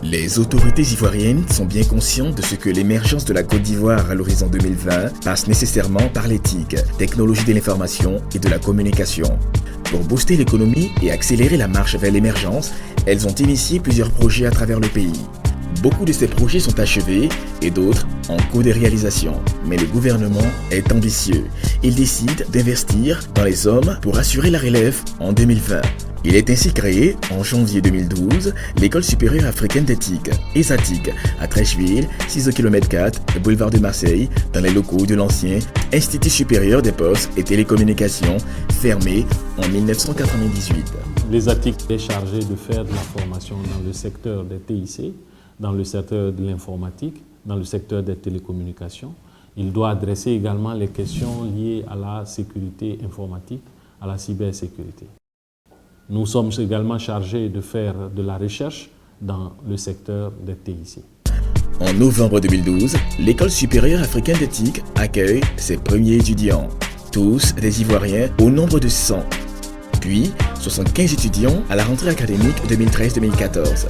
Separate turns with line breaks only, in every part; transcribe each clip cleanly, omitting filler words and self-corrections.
Les autorités ivoiriennes sont bien conscientes de ce que l'émergence de la Côte d'Ivoire à l'horizon 2020 passe nécessairement par l'éthique, technologie de l'information et de la communication. Pour booster l'économie et accélérer la marche vers l'émergence, elles ont initié plusieurs projets à travers le pays. Beaucoup de ces projets sont achevés et d'autres en cours de réalisation. Mais le gouvernement est ambitieux. Il décide d'investir dans les hommes pour assurer la relève en 2020. Il est ainsi créé, en janvier 2012, l'École supérieure africaine d'éthique, ESATIC, à Treichville, 6 km 4, boulevard de Marseille, dans les locaux de l'ancien Institut supérieur des postes et télécommunications, fermé en 1998.
L'ESATIC est chargé de faire de la formation dans le secteur des TIC, dans le secteur de l'informatique, dans le secteur des télécommunications. Il doit adresser également les questions liées à la sécurité informatique, à la cybersécurité. Nous sommes également chargés de faire de la recherche dans le secteur des TIC.
En novembre 2012, l'École supérieure africaine d'éthique accueille ses premiers étudiants, tous des Ivoiriens au nombre de 100, puis 75 étudiants à la rentrée académique 2013-2014.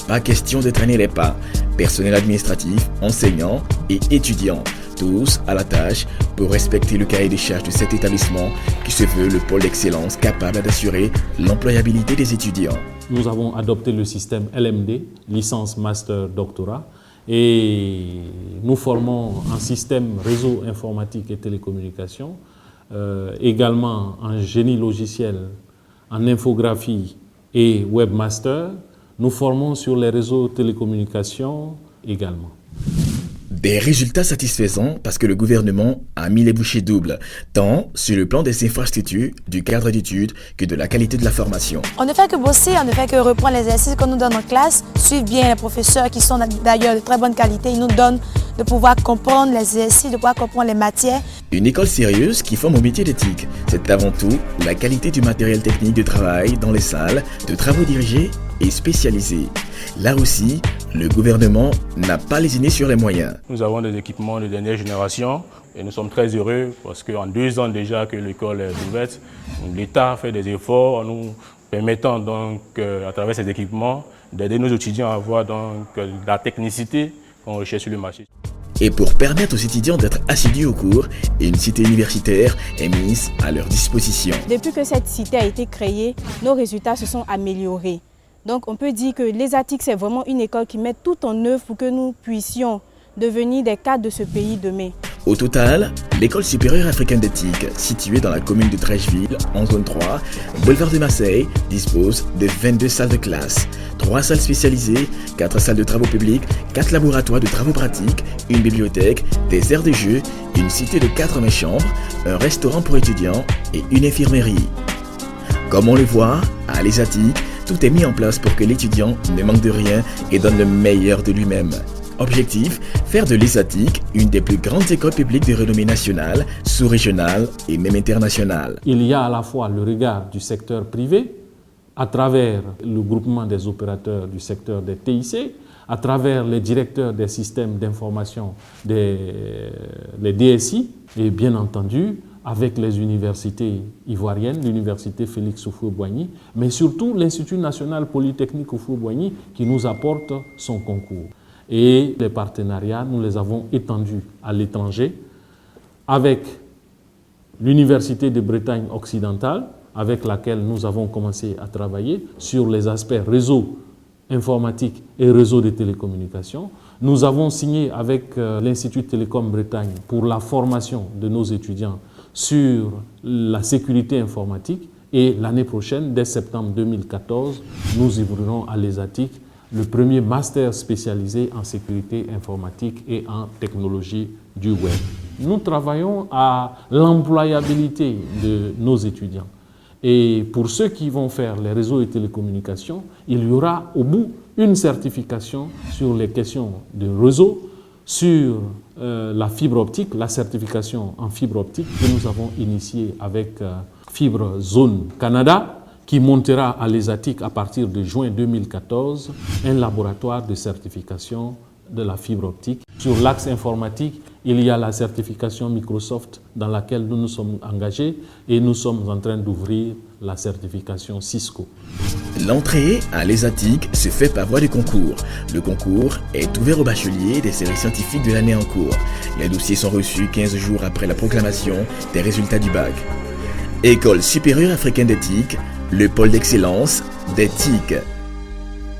Pas question de traîner les pas, personnel administratif, enseignants et étudiants, tous à la tâche pour respecter le cahier des charges de cet établissement qui se veut le pôle d'excellence capable d'assurer l'employabilité des étudiants.
Nous avons adopté le système LMD, licence, master, doctorat, et nous formons un système réseau informatique et télécommunications, également en génie logiciel, en infographie et webmaster. Nous formons sur les réseaux télécommunications également.
Des résultats satisfaisants parce que le gouvernement a mis les bouchées doubles, tant sur le plan des infrastructures, du cadre d'études que de la qualité de la formation.
On ne fait que bosser, on ne fait que reprendre les exercices qu'on nous donne en classe, suivre bien les professeurs qui sont d'ailleurs de très bonne qualité. Ils nous donnent de pouvoir comprendre les exercices, de pouvoir comprendre les matières.
Une école sérieuse qui forme au métier d'éthique, c'est avant tout la qualité du matériel technique de travail dans les salles, de travaux dirigés et spécialisés. Là aussi, le gouvernement n'a pas lésiné sur les moyens.
Nous avons des équipements de dernière génération et nous sommes très heureux parce qu'en 2 ans déjà que l'école est ouverte, l'État fait des efforts en nous permettant donc à travers ces équipements d'aider nos étudiants à avoir donc la technicité qu'on recherche sur le marché.
Et pour permettre aux étudiants d'être assidus au cours, une cité universitaire est mise à leur disposition.
Depuis que cette cité a été créée, nos résultats se sont améliorés. Donc on peut dire que l'ESATIC, c'est vraiment une école qui met tout en œuvre pour que nous puissions devenir des cadres de ce pays demain.
Au total, l'École supérieure africaine d'éthique, située dans la commune de Treichville, en zone 3, boulevard de Marseille, dispose de 22 salles de classe, 3 salles spécialisées, 4 salles de travaux publics, 4 laboratoires de travaux pratiques, une bibliothèque, des aires de jeu, une cité de 80 chambres, un restaurant pour étudiants et une infirmerie. Comme on le voit, à l'ESATIC, tout est mis en place pour que l'étudiant ne manque de rien et donne le meilleur de lui-même. Objectif, faire de l'ESATIC une des plus grandes écoles publiques de renommée nationale, sous-régionale et même internationale.
Il y a à la fois le regard du secteur privé, à travers le groupement des opérateurs du secteur des TIC, à travers les directeurs des systèmes d'information les DSI, et bien entendu, avec les universités ivoiriennes, l'université Félix Houphouët-Boigny, mais surtout l'Institut national polytechnique Houphouët-Boigny qui nous apporte son concours. Et les partenariats, nous les avons étendus à l'étranger avec l'Université de Bretagne occidentale, avec laquelle nous avons commencé à travailler sur les aspects réseau informatique et réseau de télécommunications. Nous avons signé avec l'Institut Télécom Bretagne pour la formation de nos étudiants sur la sécurité informatique et l'année prochaine, dès septembre 2014, nous ouvrirons à l'ESATIC le premier master spécialisé en sécurité informatique et en technologie du web. Nous travaillons à l'employabilité de nos étudiants. Et pour ceux qui vont faire les réseaux et télécommunications, il y aura au bout une certification sur les questions de réseau, sur la fibre optique, la certification en fibre optique que nous avons initiée avec Fibre Zone Canada, qui montera à l'ESATIC à partir de juin 2014 un laboratoire de certification de la fibre optique. Sur l'axe informatique, il y a la certification Microsoft dans laquelle nous nous sommes engagés et nous sommes en train d'ouvrir la certification Cisco.
L'entrée à l'ESATIC se fait par voie de concours. Le concours est ouvert aux bacheliers des séries scientifiques de l'année en cours. Les dossiers sont reçus 15 jours après la proclamation des résultats du bac. École supérieure africaine d'éthique, le pôle d'excellence des TIC.